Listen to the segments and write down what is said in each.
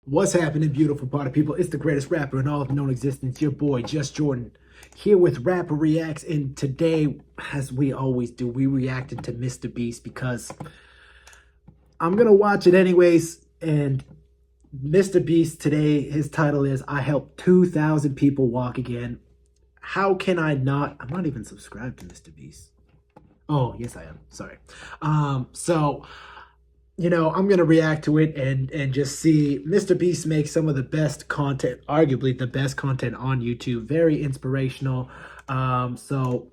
What's happening, beautiful party people? It's the greatest rapper in all of known existence, your boy, JusJrdn, here with Rapper Reacts. And today, as we always do, we reacted to Mr. Beast because I'm going to watch it anyways. And Mr. Beast today, his title is, I helped 2,000 people walk again. How can I not? I'm not even subscribed to Mr. Beast. Oh, yes, I am. Sorry. You know, I'm going to react to it and just see Mr. Beast make some of the best content, arguably the best content on YouTube. Very inspirational. So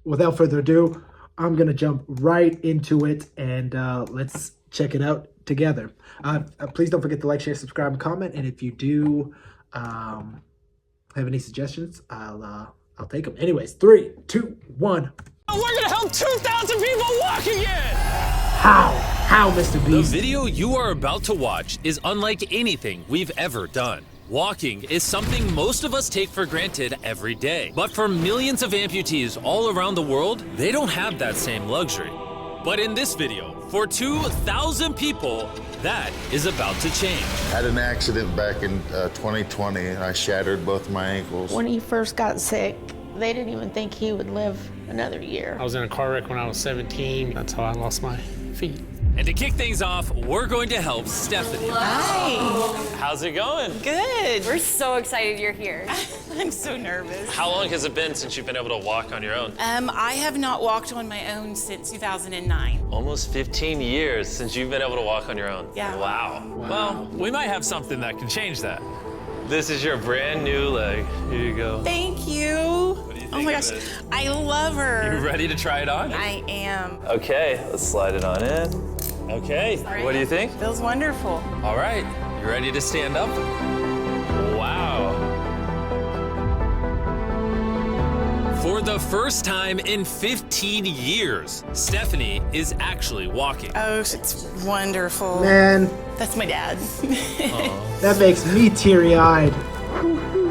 without further ado, I'm going to jump right into it and let's check it out together. Please don't forget to like, share, subscribe, and comment. And if you do have any suggestions, I'll take them. Anyways, 3, 2, 1. We're going to help 2,000 people walk again! How, Mr. Beast? The video you are about to watch is unlike anything we've ever done. Walking is something most of us take for granted every day. But for millions of amputees all around the world, they don't have that same luxury. But in this video, for 2,000 people, that is about to change. I had an accident back in 2020 and I shattered both my ankles. When he first got sick, they didn't even think he would live another year. I was in a car wreck when I was 17. That's how I lost my feet. And to kick things off, we're going to help Stephanie. Hi. How's it going? Good. We're so excited you're here. I'm so nervous. How long has it been since you've been able to walk on your own? I have not walked on my own since 2009. Almost 15 years since you've been able to walk on your own. Yeah. Wow. Well, we might have something that can change that. This is your brand new leg. Here you go. Thank you. What do you think Oh my gosh, of it? I love her. You ready to try it on? I am. Okay, let's slide it on in. Okay, what do you think? Feels wonderful. All right, you ready to stand up? Wow. For the first time in 15 years, Stephanie is actually walking. Oh, it's wonderful. Man, That's my dad. that makes me teary-eyed.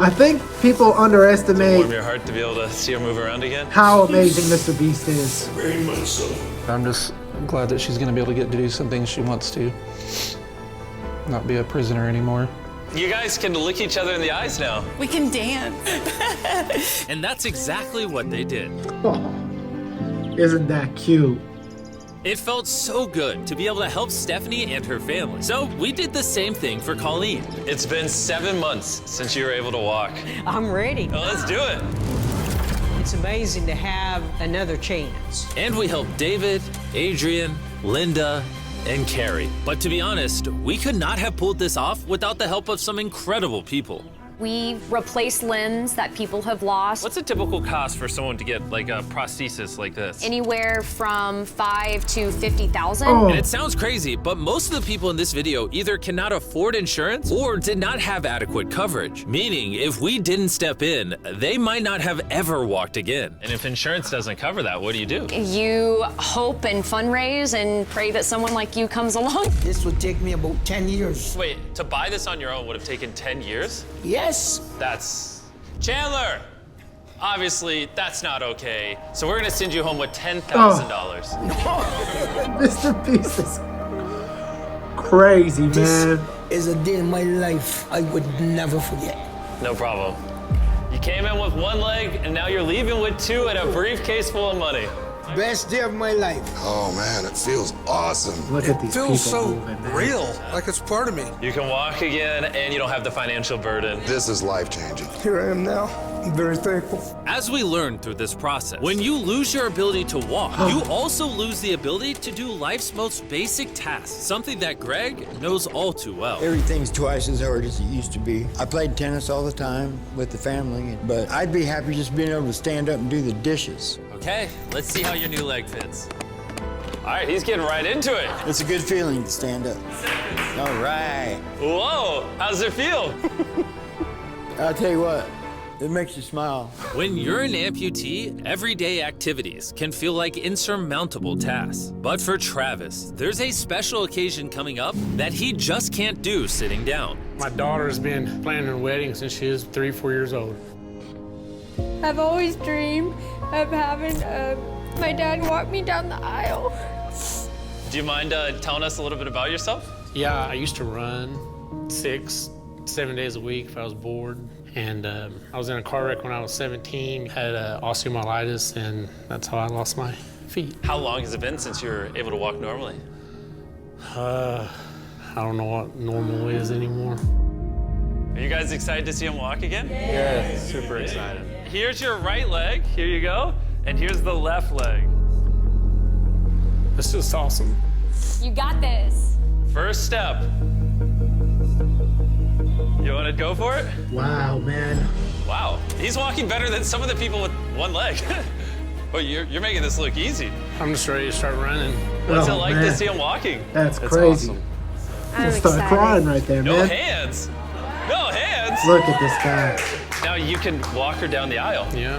I think people underestimate Warm your heart to be able to see her move around again? how amazing Mr. Beast is. Very much so. I'm just glad that she's going to be able to get to do some things she wants to. Not be a prisoner anymore. You guys can look each other in the eyes now. We can dance. And that's exactly what they did. Oh, isn't that cute? It felt so good to be able to help Stephanie and her family. So we did the same thing for Colleen. It's been 7 months since you were able to walk. I'm ready. Well, let's do it. It's amazing to have another chance. And we helped David, Adrian, Linda, and Carrie. But to be honest, we could not have pulled this off without the help of some incredible people. We've replaced limbs that people have lost. What's a typical cost for someone to get like a prosthesis like this? Anywhere from 5 to 50,000. Oh. And it sounds crazy, but most of the people in this video either cannot afford insurance or did not have adequate coverage. Meaning, if we didn't step in, they might not have ever walked again. And if insurance doesn't cover that, what do you do? You hope and fundraise and pray that someone like you comes along. This would take me about 10 years. Wait, to buy this on your own would have taken 10 years? Yes. That's... Chandler! Obviously, that's not okay. So we're gonna send you home with $10,000. Mr. Beast is crazy, man. This is a day in my life I would never forget. No problem. You came in with one leg, and now you're leaving with two and a briefcase full of money. Best day of my life. Oh man, it feels awesome. Look at these people Feels so moving, man. real, like it's part of me. You can walk again, and you don't have the financial burden. This is life-changing. Here I am now. I'm very thankful. As we learned through this process, when you lose your ability to walk, you also lose the ability to do life's most basic tasks, something that Greg knows all too well. Everything's twice as hard as it used to be. I played tennis all the time with the family, but I'd be happy just being able to stand up and do the dishes. Okay, let's see how your new leg fits. All right, he's getting right into it. It's a good feeling to stand up. All right. Whoa, how does it feel? I'll tell you what, it makes you smile. When you're an amputee, everyday activities can feel like insurmountable tasks. But for Travis, there's a special occasion coming up that he just can't do sitting down. My daughter's been planning a wedding since she was 3, 4 years old. I've always dreamed of having my dad walk me down the aisle. Do you mind telling us a little bit about yourself? Yeah, I used to run 6, 7 days a week if I was bored. And I was in a car wreck when I was 17, had osteomyelitis, and that's how I lost my feet. How long has it been since you were able to walk normally? I don't know what normal is anymore. Are you guys excited to see him walk again? Yeah, super excited. Here's your right leg. Here you go. And here's the left leg. It's just awesome. You got this. First step. You want to go for it? Wow, man. Wow. He's walking better than some of the people with one leg. But you're making this look easy. I'm just ready to start running. What's it like to see him walking? That's crazy. Awesome. I'm start crying right there, No man. hands. No hands. Look at this guy. Now you can walk her down the aisle. Yeah.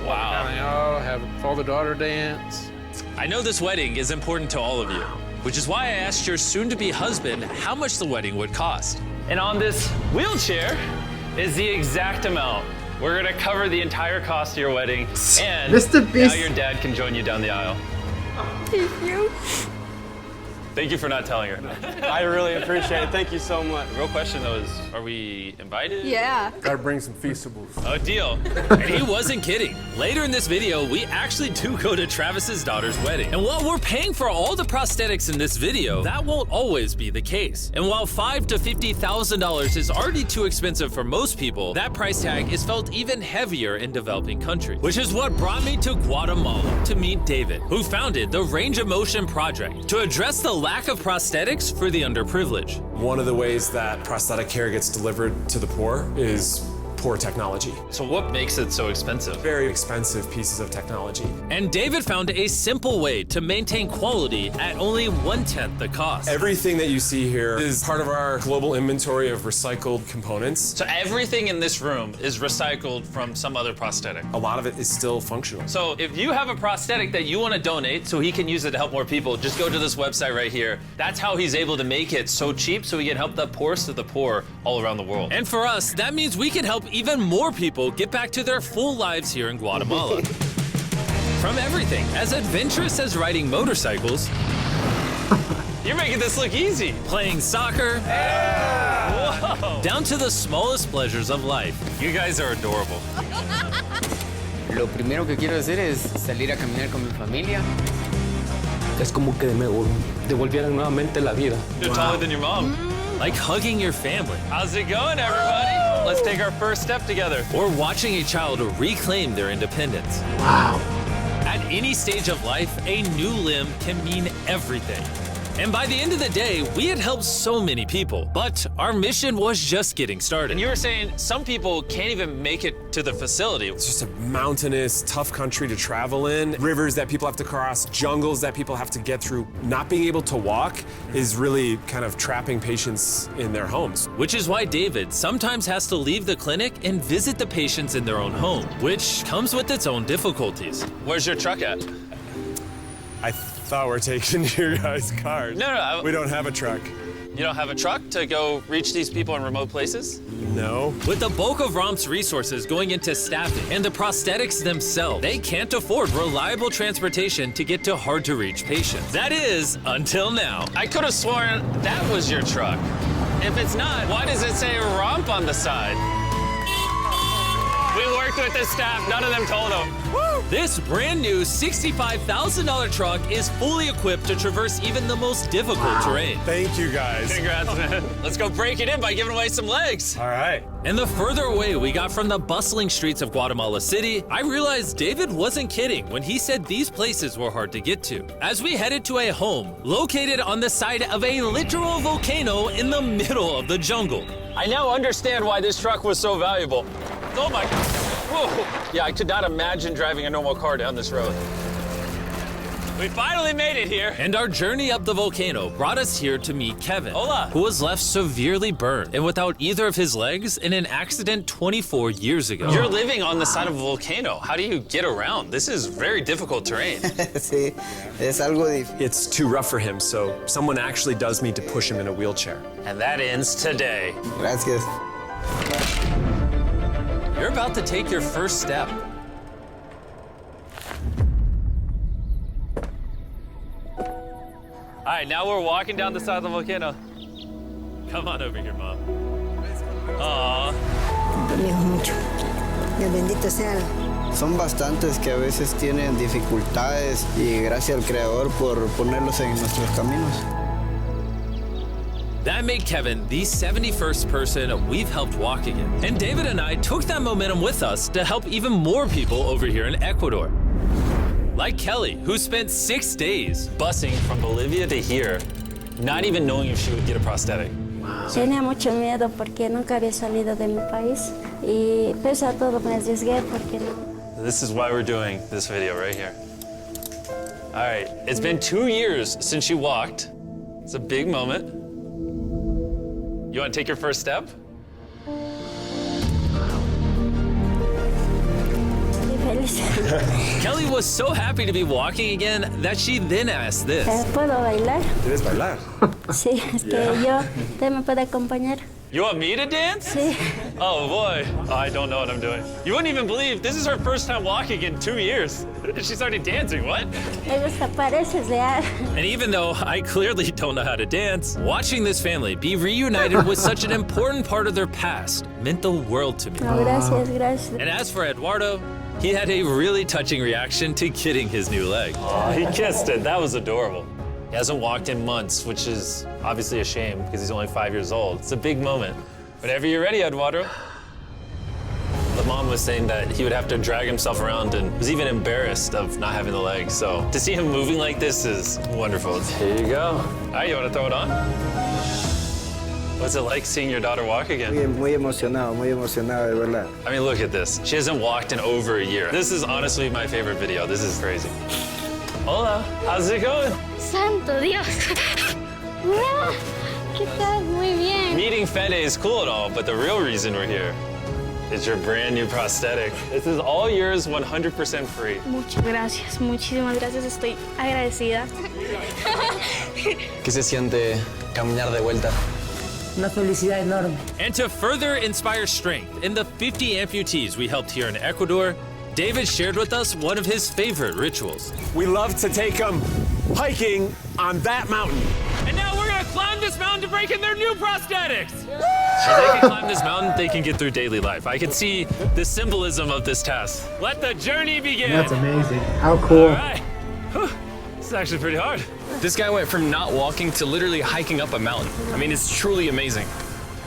Wow. Down the aisle, have father-daughter dance. I know this wedding is important to all of you, which is why I asked your soon-to-be husband how much the wedding would cost. And on this wheelchair is the exact amount. We're gonna cover the entire cost of your wedding, and Mr. Beast. now your dad can join you down the aisle. Thank you. Thank you for not telling her. I really appreciate it. Thank you so much. The real question though is, are we invited? Yeah. Gotta bring some Feastables. Oh, deal. And he wasn't kidding. Later in this video, we actually do go to Travis's daughter's wedding. And while we're paying for all the prosthetics in this video, that won't always be the case. And while $5,000 to $50,000 is already too expensive for most people, that price tag is felt even heavier in developing countries. Which is what brought me to Guatemala to meet David, who founded the Range of Motion Project to address the lack of prosthetics for the underprivileged. One of the ways that prosthetic care gets delivered to the poor is poor technology. So what makes it so expensive? Very expensive pieces of technology. And David found a simple way to maintain quality at only 1/10 the cost. Everything that you see here is part of our global inventory of recycled components. So everything in this room is recycled from some other prosthetic. A lot of it is still functional. So if you have a prosthetic that you want to donate so he can use it to help more people, just go to this website right here. That's how he's able to make it so cheap so he can help the poorest of the poor all around the world. And for us, that means we can help even more people get back to their full lives here in Guatemala. From everything as adventurous as riding motorcycles. You're making this look easy. Playing soccer. Yeah. Whoa. Down to the smallest pleasures of life. You guys are adorable. Lo primero que quiero hacer es salir a caminar con mi familia. Es como que me devolvieran nuevamente la vida. You're taller than your mom. Like hugging your family. How's it going, everybody? Let's take our first step together. Or watching a child reclaim their independence. Wow. At any stage of life, a new limb can mean everything. And by the end of the day, we had helped so many people, but our mission was just getting started. And you were saying some people can't even make it to the facility. It's just a mountainous, tough country to travel in. Rivers that people have to cross, jungles that people have to get through. Not being able to walk is really kind of trapping patients in their homes. Which is why David sometimes has to leave the clinic and visit the patients in their own home, which comes with its own difficulties. Where's your truck at? I thought we're taking your guys' cars. No. We don't have a truck. You don't have a truck to go reach these people in remote places? No. With the bulk of ROM's resources going into staffing and the prosthetics themselves, they can't afford reliable transportation to get to hard-to-reach patients. That is, until now. I could have sworn that was your truck. If it's not, why does it say ROMP on the side? We worked with the staff, none of them told them. Woo! This brand new $65,000 truck is fully equipped to traverse even the most difficult terrain. Thank you, guys. Congrats, man. Let's go break it in by giving away some legs. All right. And the further away we got from the bustling streets of Guatemala City, I realized David wasn't kidding when he said these places were hard to get to. As we headed to a home located on the side of a literal volcano in the middle of the jungle. I now understand why this truck was so valuable. Oh my God. Whoa. Yeah, I could not imagine driving a normal car down this road. We finally made it here. And our journey up the volcano brought us here to meet Kevin. Hola. Who was left severely burned and without either of his legs in an accident 24 years ago. You're living on the side of a volcano. How do you get around? This is very difficult terrain. Sí, es algo difícil. It's too rough for him, so someone actually does need to push him in a wheelchair. And that ends today. Gracias. You're about to take your first step. All right, now we're walking down the side of the volcano. Come on over here, Mom. Aww. mucho. Dios bendito sea. Son bastantes que a veces tienen dificultades y gracias al Creador por ponerlos en nuestros caminos. That made Kevin the 71st person we've helped walk again. And David and I took that momentum with us to help even more people over here in Ecuador. Like Kelly, who spent 6 days busing from Bolivia to here, not even knowing if she would get a prosthetic. Tenía mucho miedo porque nunca había salido de mi país y pese a todo me arriesgué porque no. This is why we're doing this video right here. All right, it's been 2 years since she walked. It's a big moment. You want to take your first step? Kelly was so happy to be walking again that she then asked this. ¿Puedo bailar? ¿Quieres bailar? Sí, es que yo, ¿usted me puede acompañar? You want me to dance? Sí. Oh boy, I don't know what I'm doing. You wouldn't even believe this is her first time walking in 2 years. She started dancing, what? Me gusta, pareces real. And even though I clearly don't know how to dance, watching this family be reunited with such an important part of their past meant the world to me. No, gracias, gracias. And as for Eduardo, he had a really touching reaction to getting his new leg. Oh, he kissed it. That was adorable. He hasn't walked in months, which is obviously a shame because he's only 5 years old. It's a big moment. Whenever you're ready, Eduardo. The mom was saying that he would have to drag himself around and was even embarrassed of not having the leg. So to see him moving like this is wonderful. Here you go. All right, you want to throw it on? What's it like seeing your daughter walk again? Muy emocionado, de verdad. I mean, look at this. She hasn't walked in over a year. This is honestly my favorite video. This is crazy. Hola, how's it going? Santo Dios. ¿Qué tal? Muy bien. Meeting Fede is cool and all, but the real reason we're here is your brand new prosthetic. This is all yours, 100% free. Muchas gracias, muchísimas gracias. Estoy agradecida. ¿Qué se siente caminar de vuelta? Una felicidad enorme. And to further inspire strength in the 50 amputees we helped here in Ecuador, David shared with us one of his favorite rituals. We love to take them hiking on that mountain. And now we're gonna climb this mountain to break in their new prosthetics. So they can climb this mountain, they can get through daily life. I can see the symbolism of this task. Let the journey begin. That's amazing. How cool. All right. Whew. This is actually pretty hard. This guy went from not walking to literally hiking up a mountain. I mean, it's truly amazing.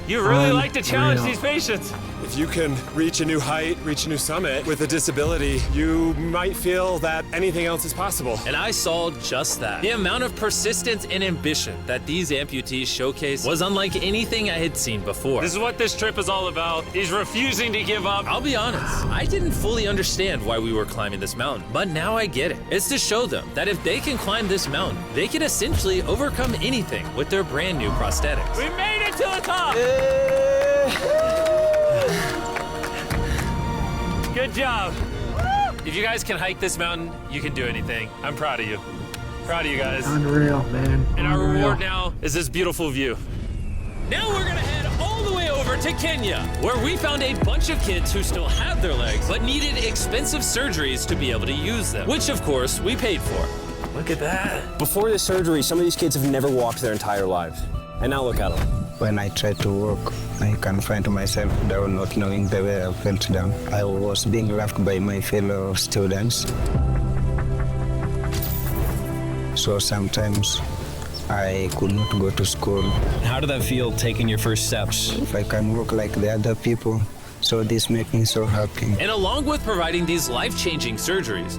You really like to challenge these patients. If you can reach a new height, reach a new summit with a disability, you might feel that anything else is possible. And I saw just that. The amount of persistence and ambition that these amputees showcase was unlike anything I had seen before. This is what this trip is all about, is refusing to give up. I'll be honest, I didn't fully understand why we were climbing this mountain, but now I get it. It's to show them that if they can climb this mountain, they can essentially overcome anything with their brand new prosthetics. We made it to the top! Good job. If you guys can hike this mountain, you can do anything. I'm proud of you. Proud of you guys. Unreal, man. And our reward now is this beautiful view. Now we're gonna head all the way over to Kenya, where we found a bunch of kids who still had their legs, but needed expensive surgeries to be able to use them, which of course we paid for. Look at that. Before this surgery, some of these kids have never walked their entire lives. And now look at them. When I try to walk, I can find myself down, not knowing the way I felt down. I was being laughed by my fellow students. So sometimes I could not go to school. How did that feel taking your first steps? If I can walk like the other people, so this makes me so happy. And along with providing these life-changing surgeries,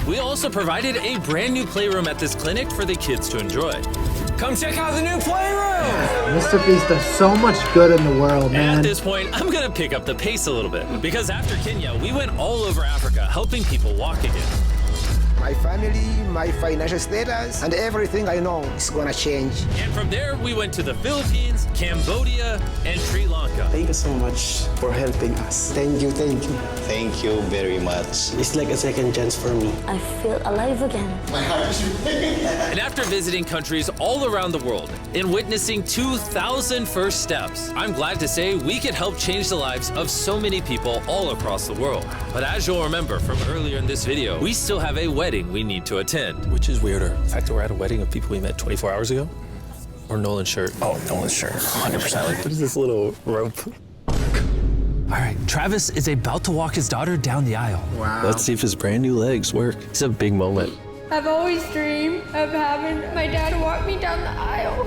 we also provided a brand new playroom at this clinic for the kids to enjoy. Come check out the new playroom! Mr. Beast does so much good in the world, man. And at this point, I'm gonna pick up the pace a little bit, because after Kenya, we went all over Africa helping people walk again. My family, my financial status, and everything I know is gonna change. And from there, we went to the Philippines, Cambodia, and Sri Lanka. Thank you so much for helping us. Thank you, thank you. Thank you very much. It's like a second chance for me. I feel alive again. And after visiting countries all around the world and witnessing 2,000 first steps, I'm glad to say we could help change the lives of so many people all across the world. But as you'll remember from earlier in this video, we still have a wedding we need to attend. Which is weirder, the fact that we're at a wedding of people we met 24 hours ago, or Nolan's shirt? Oh, Nolan's shirt, 100%. Like, what is this little rope? All right, Travis is about to walk his daughter down the aisle. Wow. Let's see if his brand new legs work. It's a big moment. I've always dreamed of having my dad walk me down the aisle.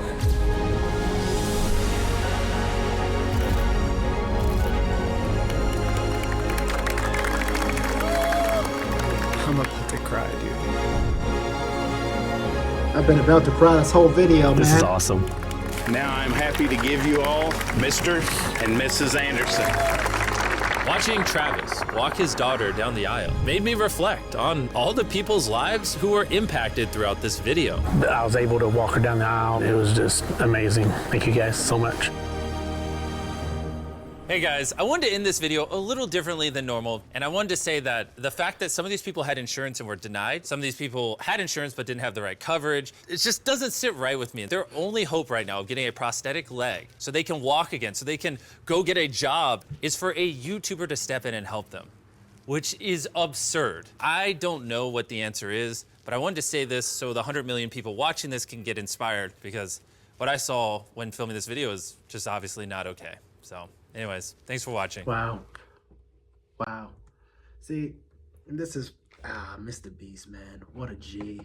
I'm about to cry, dude. I've been about to cry this whole video, man. This is awesome. Now I'm happy to give you all Mr. and Mrs. Anderson. Watching Travis walk his daughter down the aisle made me reflect on all the people's lives who were impacted throughout this video. I was able to walk her down the aisle. It was just amazing. Thank you guys so much. Hey guys, I wanted to end this video a little differently than normal, and I wanted to say that the fact that some of these people had insurance and were denied, some of these people had insurance but didn't have the right coverage, it just doesn't sit right with me. Their only hope right now of getting a prosthetic leg so they can walk again, so they can go get a job, is for a YouTuber to step in and help them, which is absurd. I don't know what the answer is, but I wanted to say this so the 100 million people watching this can get inspired, because what I saw when filming this video is just obviously not okay. So anyways, thanks for watching. Wow. Wow. See, this is, Mr. Beast, man. What a G.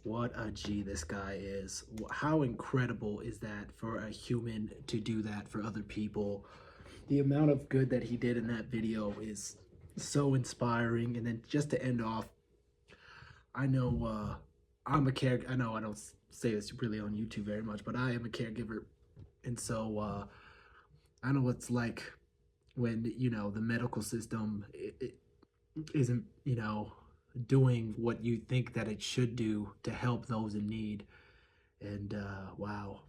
What a G this guy is. How incredible is that for a human to do that for other people? The amount of good that he did in that video is so inspiring. And then just to end off, I know I'm a caregiver. I know I don't say this really on YouTube very much, but I am a caregiver. And so, I know what it's like when, you know, the medical system it isn't, you know, doing what you think that it should do to help those in need. And wow,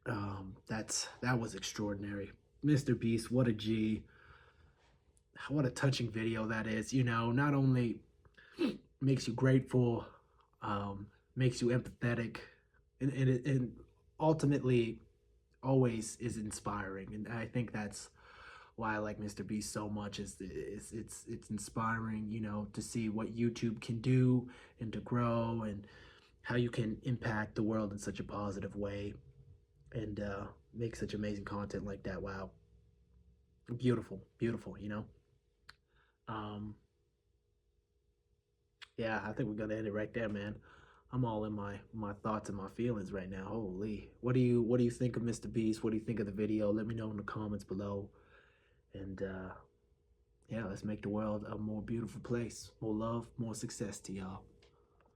that was extraordinary. Mr. Beast, what a G. What a touching video that is. You know, not only makes you grateful, makes you empathetic, and ultimately always is inspiring. And I think that's why I like Mr. Beast so much, is it's inspiring, you know, to see what YouTube can do and to grow and how you can impact the world in such a positive way and make such amazing content like that. Wow. Beautiful, beautiful, you know. Yeah, I think we're gonna end it right there, man. I'm all in my thoughts and my feelings right now. Holy. What do you think of Mr. Beast? What do you think of the video? Let me know in the comments below. And yeah, let's make the world a more beautiful place. More love, more success to y'all.